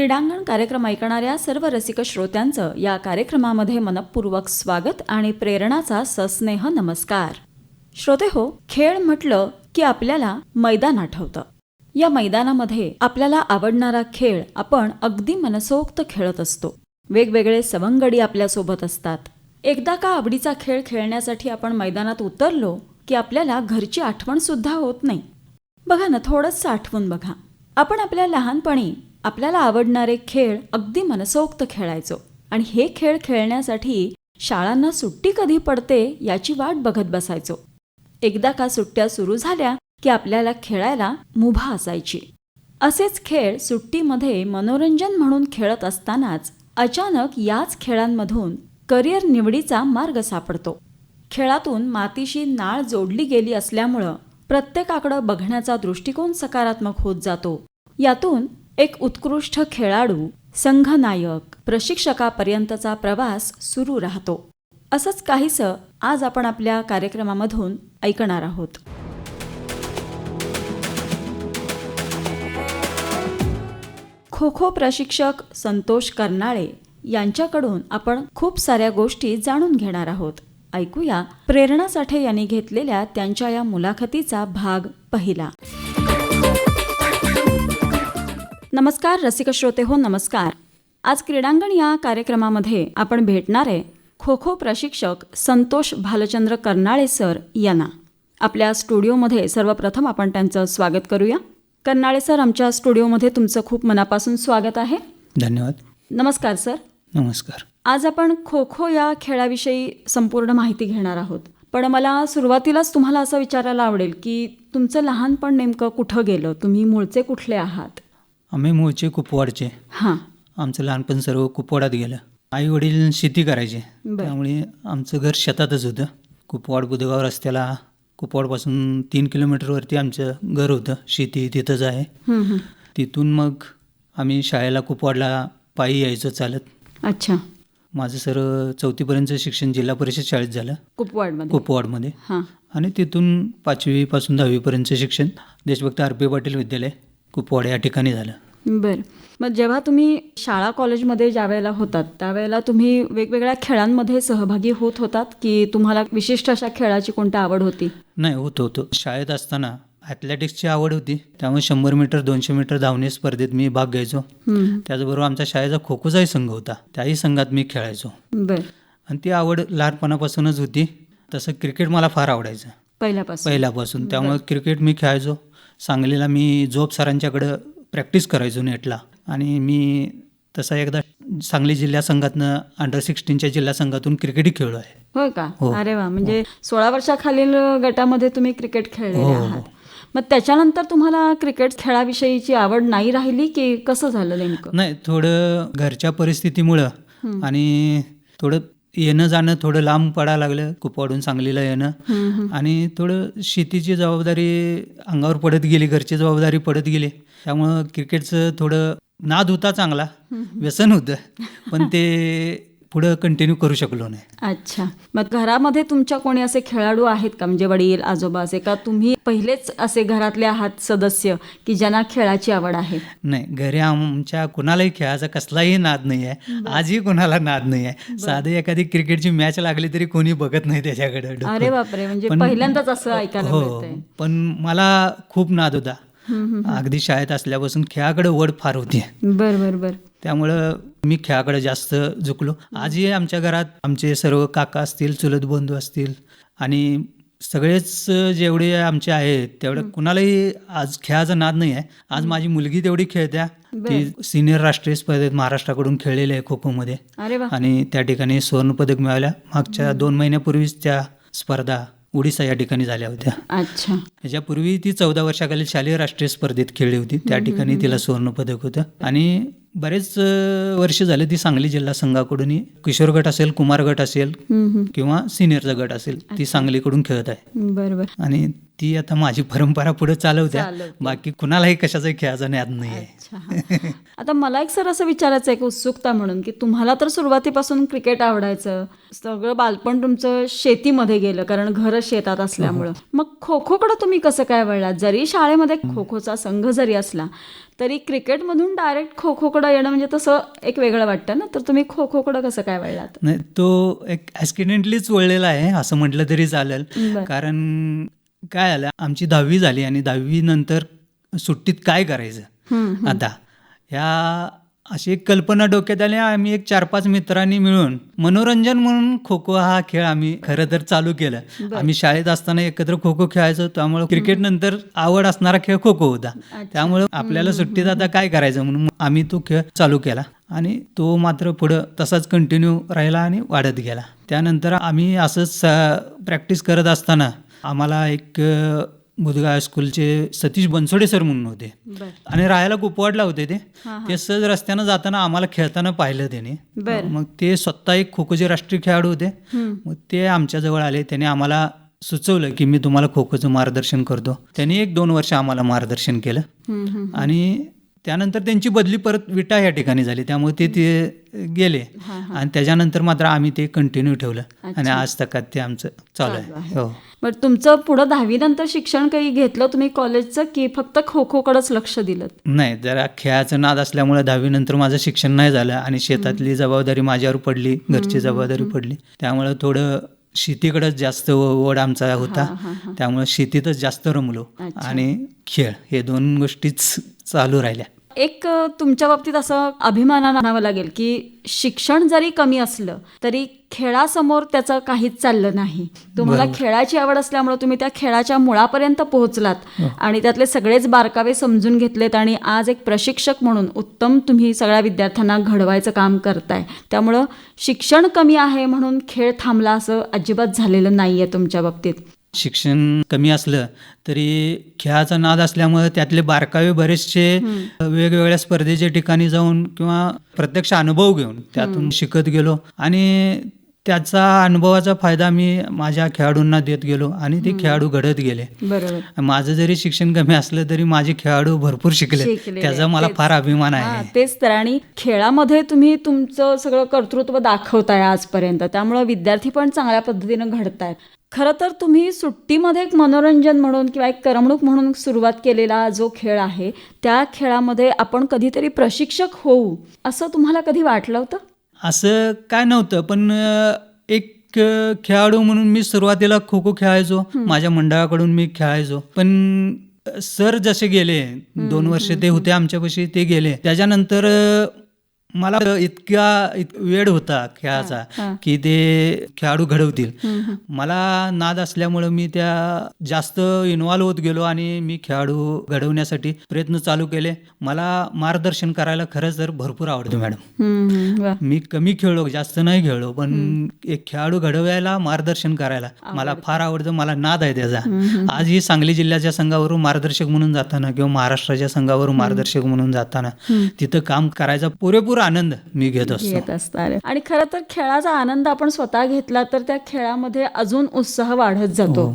क्रीडांगण कार्यक्रम ऐकणाऱ्या सर्व रसिक श्रोत्यांचं या कार्यक्रमामध्ये मनपूर्वक स्वागत आणि प्रेरणाचा सस्नेह नमस्कार. श्रोते हो, खेळ म्हटलं की आपल्याला मैदान आठवतं. या मैदानामध्ये आपल्याला आवडणारा खेळ आपण अगदी मनसोक्त खेळत असतो. वेगवेगळे सवंगडी आपल्यासोबत असतात. एकदा का आवडीचा खेळ खेळण्यासाठी आपण मैदानात उतरलो की आपल्याला घरची आठवण सुद्धा होत नाही. बघा ना, थोडंसं आठवून बघा. आपण आपल्या लहानपणी आपल्याला आवडणारे खेळ अगदी मनसोक्त खेळायचो आणि हे खेळ खेळण्यासाठी शाळांना सुट्टी कधी पडते याची वाट बघत बसायचो. एकदा का सुट्ट्या सुरू झाल्या की आपल्याला खेळायला मुभा असायची. असेच खेळ सुट्टीमध्ये मनोरंजन म्हणून खेळत असतानाच अचानक याच खेळांमधून करिअर निवडीचा मार्ग सापडतो. खेळातून मातीशी नाळ जोडली गेली असल्यामुळं प्रत्येकाकडं बघण्याचा दृष्टिकोन सकारात्मक होत जातो. यातून एक उत्कृष्ट खेळाडू, संघनायक, प्रशिक्षकापर्यंतचा प्रवास सुरू राहतो. असंच काहीसं आज आपण आपल्या कार्यक्रमामधून ऐकणार आहोत. खो खो प्रशिक्षक संतोष कर्नाळे यांच्याकडून आपण खूप साऱ्या गोष्टी जाणून घेणार आहोत. ऐकूया प्रेरणा साठे यांनी घेतलेल्या त्यांच्या या मुलाखतीचा भाग पहिला. नमस्कार रसिक श्रोते हो, नमस्कार. आज क्रीडांगण या कार्यक्रमामध्ये आपण भेटणारे खो खो प्रशिक्षक संतोष भालचंद्र कर्नाळे सर यांना. आपल्या स्टुडिओमध्ये सर्वप्रथम आपण त्यांचं स्वागत करूया. कर्नाळे सर, आमच्या स्टुडिओमध्ये तुमचं खूप मनापासून स्वागत आहे. धन्यवाद. नमस्कार सर. नमस्कार. आज आपण खो खो या खेळाविषयी संपूर्ण माहिती घेणार आहोत. पण मला सुरुवातीलाच तुम्हाला असं विचारायला आवडेल की तुमचं लहानपण नेमकं कुठं गेलं? तुम्ही मूळचे कुठले आहात? आम्ही मूळचे कुपवाडचे. हां. आमचं लहानपण सर्व कुपवाडात गेलं. आई वडील शेती करायचे, बरं. त्यामुळे आमचं घर शेतातच होतं. कुपवाड बुधगाव रस्त्याला कुपवाडपासून 3 किलोमीटरवरती आमचं घर होतं. शेती तिथंच आहे. तिथून मग आम्ही शाळेला कुपवाडला पायी यायचं चालत. अच्छा. माझं सर्व 4थीपर्यंतचं शिक्षण जिल्हा परिषद शाळेत झालं कुपवाडमध्ये. हां. आणि तिथून 5वी पासून 10वीपर्यंतचं शिक्षण देशभक्त RP पाटील विद्यालय कुपवाड या ठिकाणी झालं. बरं. मग जेव्हा तुम्ही शाळा कॉलेजमध्ये ज्या वेळेला होतात त्यावेळेला तुम्ही वेगवेगळ्या खेळांमध्ये सहभागी होत होतात की तुम्हाला विशिष्ट अशा खेळाची कोणती आवड होती? नाही, होतो. शाळेत असताना ॲथलेटिक्सची आवड होती, त्यामुळे 100 मीटर 200 मीटर धावणे स्पर्धेत मी भाग घ्यायचो. त्याचबरोबर आमच्या शाळेचा खो खोचाही संघ होता, त्याही संघात मी खेळायचो. बरं. आणि ती आवड लहानपणापासूनच होती. तसं क्रिकेट मला फार आवडायचं पहिल्यापासून. त्यामुळे क्रिकेट मी खेळायचो. सांगलीला मी जोब सरांच्याकडं प्रॅक्टिस करायचो नेटला. आणि मी तसा एकदा सांगली जिल्हा संघातनं अंडर-16च्या जिल्हा संघातून क्रिकेटही खेळलो आहे. होय का? अरे वा. म्हणजे 16 वर्षाखालील गटामध्ये तुम्ही क्रिकेट खेळलेले आहात. मग त्याच्यानंतर तुम्हाला क्रिकेट खेळाविषयीची आवड नाही राहिली की कसं झालं नेमकं? नाही, थोडं घरच्या परिस्थितीमुळं आणि थोडं येणं जाणं थोडं लांब पडायला लागलं, कुपवाडून सांगलीला येणं. आणि थोडं शेतीची जबाबदारी अंगावर पडत गेली, घरची जबाबदारी पडत गेली. त्यामुळं क्रिकेटचं थोडं नाद होता, चांगला व्यसन होतं, पण ते पुढं कंटिन्यू करू शकलो नाही. अच्छा. मग घरामध्ये तुमच्या कोणी असे खेळाडू आहेत का? म्हणजे वडील, आजोबा असे का तुम्ही पहिलेच असे घरातले आहात सदस्य की ज्यांना खेळाची आवड आहे? नाही, घरी आमच्या कुणालाही खेळाचा कसलाही नाद नाही आहे. आजही कुणाला नाद नाही आहे. साधी एखादी क्रिकेटची मॅच लागली तरी कोणी बघत नाही त्याच्याकडे. अरे बापरे, म्हणजे पहिल्यांदाच असं ऐकायला मिळतंय. पण मला खूप नाद होता. अगदी शाळेत असल्यापासून खेळाकडे वड फार होती. बरं. त्यामुळं मी खेळाकडे जास्त झुकलो. आजही आमच्या घरात आमचे सर्व काका असतील, चुलत बंधू असतील आणि सगळेच जेवढे आमचे आहेत तेवढं कुणालाही आज खेळाचा नाद नाही आहे. आज माझी मुलगी तेवढी खेळत्या. ती सिनियर राष्ट्रीय स्पर्धेत महाराष्ट्राकडून खेळलेली आहे खो खोमध्ये. आणि त्या ठिकाणी सुवर्णपदक मिळाल्या. मागच्या 2 महिन्यापूर्वीच त्या स्पर्धा ओडिसा या ठिकाणी झाल्या होत्या. अच्छा. याच्यापूर्वी ती 14 वर्षाखालील शालेय राष्ट्रीय स्पर्धेत खेळली होती. त्या ठिकाणी तिला सुवर्णपदक होतं. आणि बरेच वर्ष झाले ती सांगली जिल्हा संघाकडून किशोर गट असेल, कुमार गट असेल किंवा सिनियरचा गट असेल, ती सांगलीकडून खेळत आहे. बरोबर. आणि ती आता माझी परंपरा पुढे चालवत्या. बाकी कुणालाही कशाचाही खेळाचा नाद नाही आहे. आता मला एक सर असं विचारायचं आहे, उत्सुकता म्हणून, की तुम्हाला तर सुरुवातीपासून क्रिकेट आवडायचं, सगळं बालपण तुमचं शेतीमध्ये गेलं कारण घर शेतात असल्यामुळं. मग खो खोकडे तुम्ही कसं काय वळलात? जरी शाळेमध्ये खो खोचा संघ जरी असला तरी क्रिकेटमधून डायरेक्ट खो खोकडं येणं म्हणजे तसं एक वेगळं वाटतं ना, तर तुम्ही खो खोकडं कसं काय वळलात? नाही, तो एक ॲक्सिडेंटलीच वळलेला आहे असं म्हटलं तरी चालेल. बरं. कारण काय झालं, आमची 10वी झाली आणि 10वी नंतर सुट्टीत काय करायचं आता, ह्या अशी एक कल्पना डोक्यात आली. आम्ही एक 4-5 मित्रांनी मिळून मनोरंजन म्हणून खो खो हा खेळ आम्ही खरं तर चालू केला. आम्ही शाळेत असताना एकत्र खो खो खेळायचो, त्यामुळे क्रिकेट नंतर आवड असणारा खेळ खो खो होता. त्यामुळे आपल्याला सुट्टीत आता काय करायचं म्हणून आम्ही तो खेळ चालू केला आणि तो मात्र पुढं तसाच कंटिन्यू राहिला आणि वाढत गेला. त्यानंतर आम्ही असंच प्रॅक्टिस करत असताना आम्हाला एक बुधगाव हायस्कूलचे सतीश बनसोडे सर म्हणून होते आणि राहायला कुपवाडला होते. ते सहज रस्त्यानं जाताना आम्हाला खेळताना पाहिलं त्याने. मग ते स्वतः एक खो खोचे राष्ट्रीय खेळाडू होते. मग ते आमच्याजवळ आले. त्याने आम्हाला सुचवलं की मी तुम्हाला खो खोचं मार्गदर्शन करतो. त्यांनी 1-2 वर्ष आम्हाला मार्गदर्शन केलं आणि त्यानंतर त्यांची बदली परत विटा या ठिकाणी झाली, त्यामुळे ते गेले आणि त्याच्यानंतर मात्र आम्ही ते कंटिन्यू ठेवलं आणि आज तक ते आमचं चालू आहे. हो. बरं, तुमचं पुढं 10वी नंतर शिक्षण काही घेतलं तुम्ही कॉलेजचं की फक्त खो खोकडेच लक्ष दिलं? नाही, जरा खेळाचं नाद असल्यामुळे 10वी नंतर माझं शिक्षण नाही झालं आणि शेतातली जबाबदारी माझ्यावर पडली, घरची जबाबदारी पडली, त्यामुळे थोडं शेतीकडेच जास्त ओढ आमचा होता. त्यामुळे शेतीतच जास्त रमलो आणि खेळ हे 2 गोष्टीच चालू राहिल्या. एक तुमच्या बाबतीत असं अभिमानानं म्हणावं लागेल की शिक्षण जरी कमी असलं तरी खेळासमोर त्याचं काहीच चाललं नाही. तुम्हाला खेळाची आवड असल्यामुळे तुम्ही त्या खेळाच्या मुळापर्यंत पोहोचलात आणि त्यातले सगळेच बारकावे समजून घेतलेत आणि आज एक प्रशिक्षक म्हणून उत्तम तुम्ही सगळ्या विद्यार्थ्यांना घडवायचं काम करताय. त्यामुळं शिक्षण कमी आहे म्हणून खेळ थांबला असं अजिबात झालेलं नाहीये तुमच्या बाबतीत. शिक्षण कमी असलं तरी खेळाचा नाद असल्यामुळे त्यातले बारकावे बरेचसे वेगवेगळ्या स्पर्धेच्या ठिकाणी जाऊन किंवा प्रत्यक्ष अनुभव घेऊन त्यातून शिकत गेलो आणि त्याचा अनुभवाचा फायदा मी माझ्या खेळाडूंना देत गेलो आणि ते खेळाडू घडत गेले. बरोबर. माझं जरी शिक्षण कमी असलं तरी माझे खेळाडू भरपूर शिकले, त्याचा मला फार अभिमान आहे. तेच तर, आणि खेळामध्ये तुम्ही तुमचं सगळं कर्तृत्व दाखवताय आजपर्यंत, त्यामुळे विद्यार्थी पण चांगल्या पद्धतीनं घडतायत. खरं तर तुम्ही सुट्टीमध्ये एक मनोरंजन म्हणून किंवा एक करमणूक म्हणून सुरुवात केलेला जो खेळ आहे त्या खेळामध्ये आपण कधीतरी प्रशिक्षक होऊ असं तुम्हाला कधी वाटलं होतं? असं काय नव्हतं, पण एक खेळाडू म्हणून मी सुरुवातीला खो खो खेळायचो, माझ्या मंडळाकडून मी खेळायचो. पण सर जसे गेले, 2 वर्ष ते होते आमच्यापाशी, ते गेले. त्याच्यानंतर मला इतका वेळ होता खेळाचा की ते खेळाडू घडवतील. मला नाद असल्यामुळं मी त्या जास्त इन्व्हॉल्व होत गेलो आणि मी खेळाडू घडवण्यासाठी प्रयत्न चालू केले. मला मार्गदर्शन करायला खरंच तर भरपूर आवडतं मॅडम. मी कमी खेळलो, जास्त नाही खेळलो, पण एक खेळाडू घडवायला मार्गदर्शन करायला मला फार आवडतं. मला नाद आहे त्याचा. आजही सांगली जिल्ह्याच्या संघावरून मार्गदर्शक म्हणून जाताना किंवा महाराष्ट्राच्या संघावरून मार्गदर्शक म्हणून जाताना तिथं काम करायचा पुरेपूर आनंद मी घेत असतो. आणि खरं तर खेळाचा आनंद आपण स्वतः घेतला तर त्या खेळामध्ये अजून उत्साह वाढत जातो.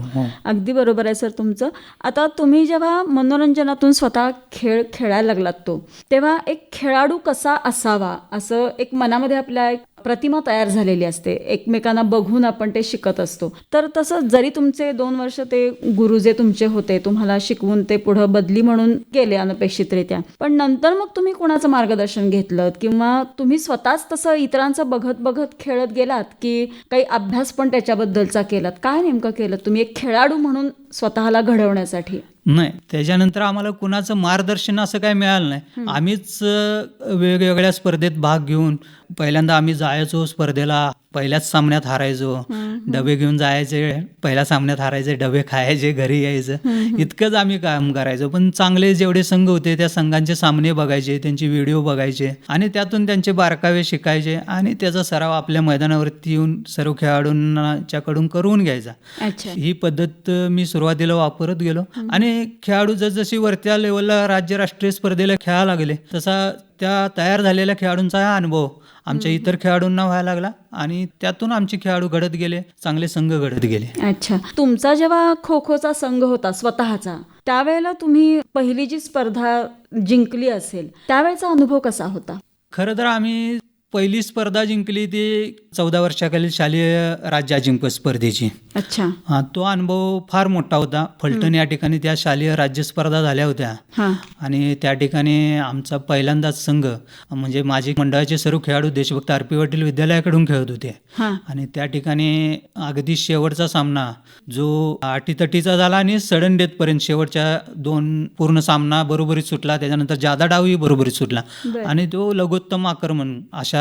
अगदी बरोबर आहे सर तुमचं. आता तुम्ही जेव्हा मनोरंजनातून स्वतः खेळ खेळायला लागलात तेव्हा एक खेळाडू कसा असावा असं एक मनामध्ये आपल्या एक प्रतिमा तयार झालेली असते. एकमेकांना बघून आपण ते शिकत असतो. तर तसं जरी तुमचे 2 वर्ष ते गुरु जे तुमचे होते तुम्हाला शिकवून ते पुढं बदली म्हणून गेले अनपेक्षितरित्या, पण नंतर मग तुम्ही कोणाचं मार्गदर्शन घेतलं किंवा तुम्ही स्वतःच तसं इतरांचं बघत बघत खेळत गेलात की काही अभ्यास पण त्याच्याबद्दलचा केलात? काय नेमकं केलं तुम्ही एक खेळाडू म्हणून स्वतःला घडवण्यासाठी? नाही, त्याच्यानंतर आम्हाला कुणाचं मार्गदर्शन असं काही मिळालं नाही. आम्हीच वेगवेगळ्या स्पर्धेत भाग घेऊन पहिल्यांदा आम्ही जायचो स्पर्धेला, पहिल्याच सामन्यात हारायचो, डबे घेऊन जायचे, पहिल्या सामन्यात हारायचे, डबे खायचे, घरी यायचं, इतकंच आम्ही काम करायचो. पण चांगले जेवढे संघ होते त्या संघांचे सामने बघायचे, त्यांचे व्हिडिओ बघायचे आणि त्यातून त्यांचे बारकावे शिकायचे आणि त्याचा सराव आपल्या मैदानावरती येऊन सर्व खेळाडूंच्याकडून करून घ्यायचा. ही पद्धत मी सुरुवातीला वापरत गेलो आणि खेळाडू जसजशी वरच्या लेवलला राज्य राष्ट्रीय स्पर्धेला खेळायला लागले तसा त्या तयार झालेल्या खेळाडूंचा हा अनुभव आमच्या इतर खेळाडूंना व्हायला लागला आणि त्यातून आमचे खेळाडू घडत गेले, चांगले संघ घडत गेले. अच्छा, तुमचा जेव्हा खो खोचा संघ होता स्वतःचा, त्यावेळेला तुम्ही पहिली जी स्पर्धा जिंकली असेल त्यावेळेचा अनुभव कसा होता? खरं तर आम्ही पहिली स्पर्धा जिंकली ती 14 वर्षाखालील शालेय राज्य अजिंक्य स्पर्धेची. अच्छा. तो अनुभव फार मोठा होता. फलटण या ठिकाणी त्या शालेय राज्य स्पर्धा झाल्या होत्या हां. आणि त्या ठिकाणी आमचा पहिल्यांदाच संघ म्हणजे माझे मंडळाचे सर्व खेळाडू देशभक्त आर पी पाटील विद्यालयाकडून खेळत होते हां. आणि त्या ठिकाणी अगदी शेवटचा सामना जो अटीतटीचा झाला आणि सडन डेथपर्यंत शेवटच्या 2 पूर्ण सामना बरोबरीत सुटला. त्याच्यानंतर जादा डावही बरोबरीत सुटला बरं. आणि तो लघुत्तम आक्रमण अशा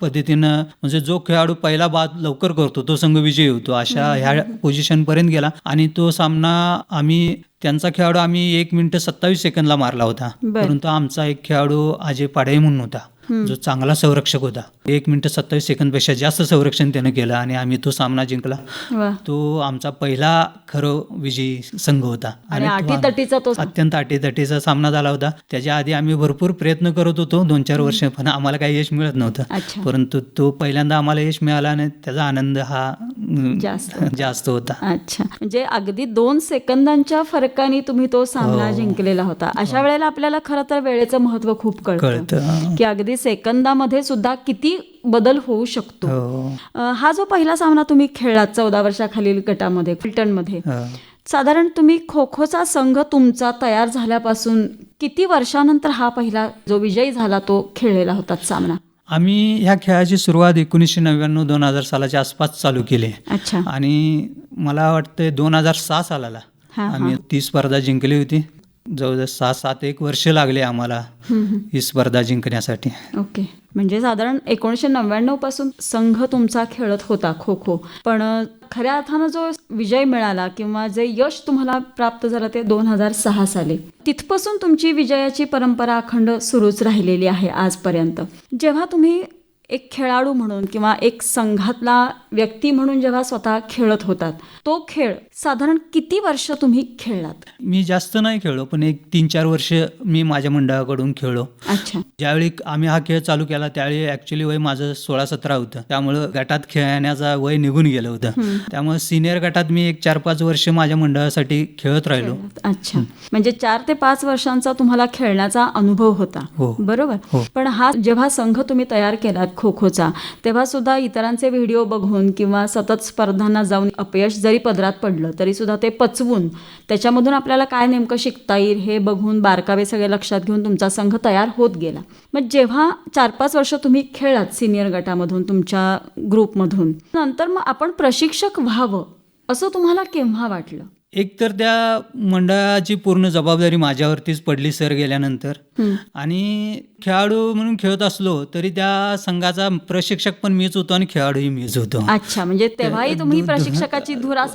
पद्धतीनं म्हणजे जो खेळाडू पहिला बाद लवकर करतो तो संघ विजयी होतो अशा ह्या पोझिशनपर्यंत गेला आणि तो सामना त्यांचा खेळाडू आम्ही 1 मिनिट 27 सेकंदला मारला होता. बरं. परंतु आमचा एक खेळाडू अजय पाडे म्हणून होता जो चांगला संरक्षक होता. 1 मिनिट 27 सेकंदपेक्षा जास्त संरक्षण त्यानं केलं आणि आम्ही तो सामना जिंकला. वा. तो आमचा पहिला खरं विजयी संघ होता आणि तो अटीतटीचा तो अत्यंत अटीतटीचा सामना झाला होता. त्याच्या आधी आम्ही भरपूर प्रयत्न करत होतो 2-4 वर्ष, पण आम्हाला काही यश मिळत नव्हतं. अच्छा. परंतु तो पहिल्यांदा आम्हाला यश मिळाला आणि त्याचा आनंद हा जास्त होता. अच्छा. म्हणजे अगदी 2 सेकंदांच्या फरकाने तुम्ही तो सामना जिंकलेला होता. अशा वेळेला आपल्याला खरं तर वेळेचं महत्व खूप कळतं की अगदी सेकंदामध्ये सुद्धा किती बदल होऊ शकतो. हा जो पहिला सामना तुम्ही खेळलात 14 वर्षाखालील गटामध्ये फलटणमध्ये, साधारण तुम्ही खो खोचा संघ तुमचा तयार झाल्यापासून किती वर्षानंतर हा पहिला जो विजयी झाला तो खेळलेला होता सामना? आम्ही ह्या खेळाची सुरुवात 1999-2000 सालाच्या आसपास चालू केली. अच्छा. आणि मला वाटतं 2006 सालाला आम्ही ती स्पर्धा जिंकली होती. जवळजवळ 6-7 वर्ष लागले आम्हाला ही स्पर्धा जिंकण्यासाठी. ओके. म्हणजे साधारण 1999 पासून संघ तुमचा खेळत होता खो खो, पण खऱ्या अर्थानं जो विजय मिळाला किंवा जे यश तुम्हाला प्राप्त झालं ते 2006 साली. तिथपासून तुमची विजयाची परंपरा अखंड सुरूच राहिलेली आहे आजपर्यंत. जेव्हा तुम्ही एक खेळाडू म्हणून किंवा एक संघातला व्यक्ती म्हणून जेव्हा स्वतः खेळत होतात, तो खेळ साधारण किती वर्ष तुम्ही खेळलात? मी जास्त नाही खेळलो, पण एक 3-4 वर्ष मी माझ्या मंडळाकडून खेळलो. अच्छा. ज्यावेळी आम्ही हा खेळ चालू केला त्यावेळी ऍक्च्युली वय माझं 16-17 होतं. त्यामुळं गटात खेळण्याचा वय निघून गेलं होतं. त्यामुळे सिनियर गटात मी एक 4-5 वर्ष माझ्या मंडळासाठी खेळत राहिलो. अच्छा. म्हणजे 4 ते 5 वर्षांचा तुम्हाला खेळण्याचा अनुभव होता. बरोबर. पण हा जेव्हा संघ तुम्ही तयार केलात खो खोचा, तेव्हा सुद्धा इतरांचे व्हिडिओ बघून किंवा सतत स्पर्धांना जाऊन अपयश जरी पदरात पडलं तरी सुद्धा ते पचवून त्याच्यामधून आपल्याला काय नेमकं शिकता येईल हे बघून बारकावे सगळे लक्षात घेऊन तुमचा संघ तयार होत गेला. मग जेव्हा 4-5 वर्ष तुम्ही खेळलात सिनियर गटामधून तुमच्या ग्रुपमधून, नंतर मग आपण प्रशिक्षक व्हावं असं तुम्हाला केव्हा वाटलं? एकतर त्या मंडळाची पूर्ण जबाबदारी माझ्यावरतीच पडली सर गेल्यानंतर. आणि खेळाडू म्हणून खेळत असलो तरी त्या संघाचा प्रशिक्षक पण मीच होतो आणि खेळाडूही मीच होतो. अच्छा. म्हणजे तेव्हाही तुम्ही प्रशिक्षकाची धुरा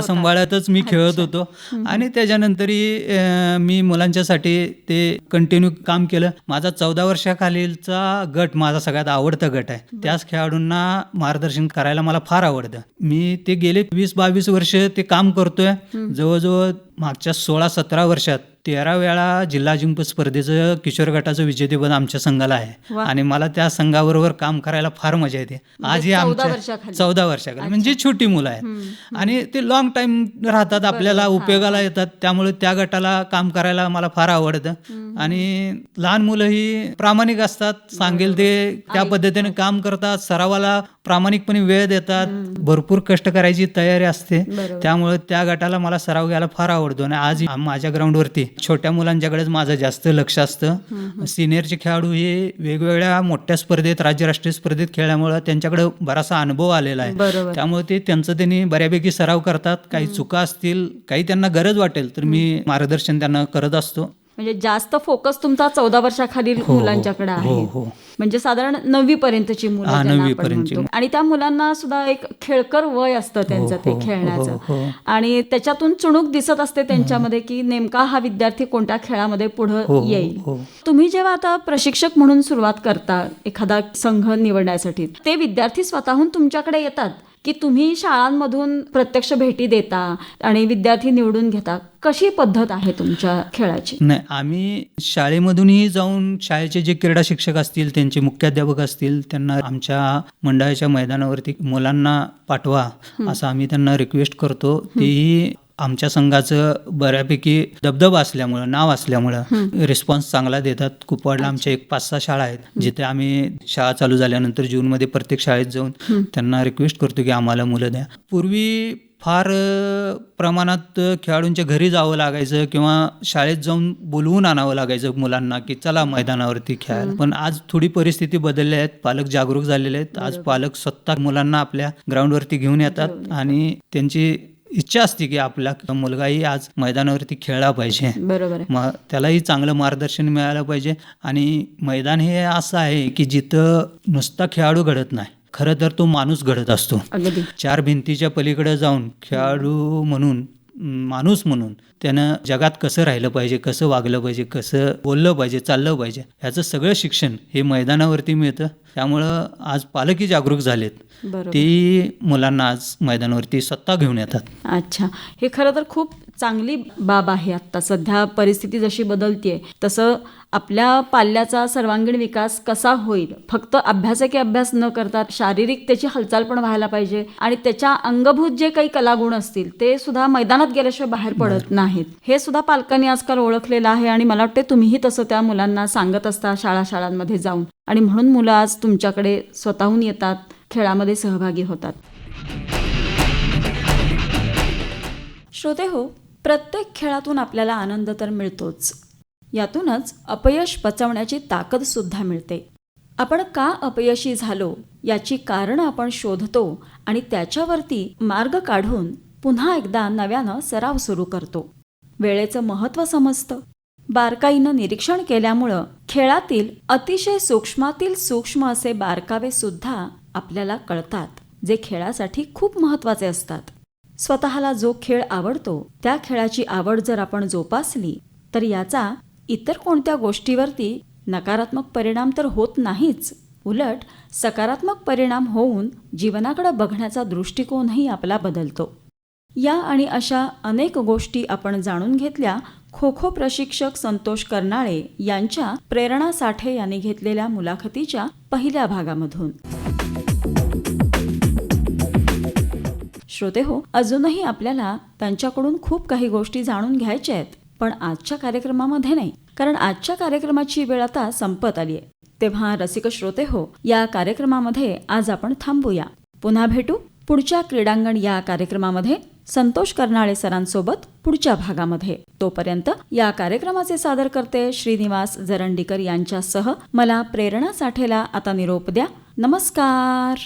सांभाळतच मी खेळत होतो. आणि त्याच्यानंतरही मी मुलांच्यासाठी ते कंटिन्यू काम केलं. माझा 14 वर्षाखालीलचा गट माझा सगळ्यात आवडता गट आहे. त्याच खेळाडूंना मार्गदर्शन करायला मला फार आवडतं. मी ते गेले 20-22 वर्ष ते काम करतोय. जवळजवळ मागच्या 16-17 वर्षात 13 वेळा जिल्हा अजिंक्य स्पर्धेचं किशोर गटाचं विजेतेपद आमच्या संघाला आहे. आणि मला त्या संघाबरोबर काम करायला फार मजा येते. आजही आमच्या 14 वर्षाखाली म्हणजे छोटी मुलं आहेत आणि ते लॉंग टाइम राहतात, आपल्याला उपयोगाला येतात. त्यामुळे त्या गटाला काम करायला मला फार आवडतं. आणि लहान मुलं ही प्रामाणिक असतात, सांगेल ते त्या पद्धतीने काम करतात, सरावाला प्रामाणिकपणे वेळ देतात, भरपूर कष्ट करायची तयारी असते. त्यामुळे त्या गटाला मला सराव घ्यायला फार आवडतो. आणि आज माझ्या ग्राउंडवरती छोट्या मुलांच्याकडेच माझं जास्त लक्ष असतं. सिनियरचे खेळाडू हे वेगवेगळ्या मोठ्या स्पर्धेत, राज्य राष्ट्रीय स्पर्धेत खेळल्यामुळे त्यांच्याकडे बराचसा अनुभव आलेला आहे. त्यामुळे ते त्यांनी बऱ्यापैकी सराव करतात. काही चुका असतील, काही त्यांना गरज वाटेल तर मी मार्गदर्शन त्यांना करत असतो. म्हणजे जास्त फोकस तुमचा 14 वर्षाखालील मुलांच्याकडे आहे. म्हणजे साधारण 9वी पर्यंतची मुलं. आणि त्या मुलांना सुद्धा एक खेळकर वय असतं त्यांचं ते खेळण्याचं. आणि त्याच्यातून चुणूक दिसत असते त्यांच्यामध्ये की नेमका हा विद्यार्थी कोणत्या खेळामध्ये पुढे येईल. तुम्ही जेव्हा आता प्रशिक्षक म्हणून सुरुवात करता एखादा संघ निवडण्यासाठी, ते विद्यार्थी स्वतःहून तुमच्याकडे येतात की तुम्ही शाळांमधून प्रत्यक्ष भेटी देता आणि विद्यार्थी निवडून घेता? कशी पद्धत आहे तुमच्या खेळाची? नाही, आम्ही शाळेमधूनही जाऊन शाळेचे जे क्रीडा शिक्षक असतील, त्यांचे मुख्याध्यापक असतील, त्यांना आमच्या मंडळाच्या मैदानावरती मुलांना पाठवा असं आम्ही त्यांना रिक्वेस्ट करतो. तेही आमच्या संघाचं बऱ्यापैकी दबदबा असल्यामुळं, नाव असल्यामुळं रिस्पॉन्स चांगला देतात. कुपवाडला आमच्या एक 5-6 शाळा आहेत जिथे आम्ही शाळा चालू झाल्यानंतर जूनमध्ये प्रत्येक शाळेत जाऊन त्यांना रिक्वेस्ट करतो की आम्हाला मुलं द्या. पूर्वी फार प्रमाणात खेळाडूंच्या घरी जावं लागायचं किंवा शाळेत जाऊन बोलवून आणावं लागायचं मुलांना की चला मैदानावरती खेळायला. पण आज थोडी परिस्थिती बदलली आहेत, पालक जागरूक झालेले आहेत. आज पालक स्वतः मुलांना आपल्या ग्राउंडवरती घेऊन येतात आणि त्यांची इच्छा असते की आपला मुलगाही आज मैदानावरती खेळला पाहिजे. बरोबर आहे. मग त्यालाही चांगलं मार्गदर्शन मिळालं पाहिजे. आणि मैदान हे असं आहे की जिथं नुसता खेळाडू घडत नाही, खरं तर तो माणूस घडत असतो. अगदी 4 भिंतीच्या पलीकडे जाऊन खेळाडू म्हणून, माणूस म्हणून त्यानं जगात कसं राहिलं पाहिजे, कसं वागलं पाहिजे, कसं बोललं पाहिजे, चाललं पाहिजे, ह्याचं सगळं शिक्षण हे मैदानावरती मिळतं. त्यामुळं आज पालकही जागरूक झालेत. बरोबर. ती मुलांना आज मैदानावरती स्वतः घेऊन येतात. अच्छा, हे खरं तर खूप चांगली बाब आहे. आता सध्या परिस्थिती जशी बदलतीये तसं आपल्या पाल्याचा सर्वांगीण विकास कसा होईल, फक्त अभ्यासकी अभ्यास न करता शारीरिक त्याची हालचाल पण व्हायला पाहिजे आणि त्याच्या अंगभूत जे काही कलागुण असतील ते सुद्धा मैदानात गेल्याशिवाय बाहेर पडत नाहीत, हे सुद्धा पालकांनी आजकाल ओळखलेलं आहे. आणि मला वाटते तुम्हीही तसं त्या मुलांना सांगत असता शाळांमध्ये जाऊन, आणि म्हणून मुलं आज तुमच्याकडे स्वतःहून येतात, खेळामध्ये सहभागी होतात. श्रोते हो, प्रत्येक खेळातून आपल्याला आनंद तर मिळतोच, यातूनच अपयश पचवण्याची ताकद सुद्धा मिळते. आपण का अपयशी झालो याची कारणं आपण शोधतो आणि त्याच्यावरती मार्ग काढून पुन्हा एकदा नव्यानं सराव सुरू करतो. वेळेचं महत्त्व समजतं. बारकाईनं निरीक्षण केल्यामुळं खेळातील अतिशय सूक्ष्मातील सूक्ष्म असे बारकावे सुद्धा आपल्याला कळतात, जे खेळासाठी खूप महत्त्वाचे असतात. स्वतःला जो खेळ आवडतो त्या खेळाची आवड जर आपण जोपासली तर याचा इतर कोणत्या गोष्टीवरती नकारात्मक परिणाम तर होत नाहीच, उलट सकारात्मक परिणाम होऊन जीवनाकडे बघण्याचा दृष्टिकोनही आपला बदलतो. या आणि अशा अनेक गोष्टी आपण जाणून घेतल्या खो खो प्रशिक्षक संतोष कर्नाळे यांच्या प्रेरणा साठे यांनी घेतलेल्या मुलाखतीच्या पहिल्या भागामधून. श्रोते हो, अजूनही आपल्याला त्यांच्याकडून खूप काही गोष्टी जाणून घ्यायच्या आहेत, पण आजच्या कार्यक्रमामध्ये नाही, कारण आजच्या कार्यक्रमाची वेळ आता संपत आली आहे. तेव्हा रसिक श्रोते हो, या कार्यक्रमामध्ये आज आपण थांबूया. पुन्हा भेटू पुढच्या क्रीडांगण या कार्यक्रमामध्ये संतोष कर्नाळे सरांसोबत पुढच्या भागामध्ये. तोपर्यंत या कार्यक्रमाचे सादर करते श्रीनिवास जरंडीकर यांच्यासह मला प्रेरणा साठेला आता निरोप द्या. नमस्कार.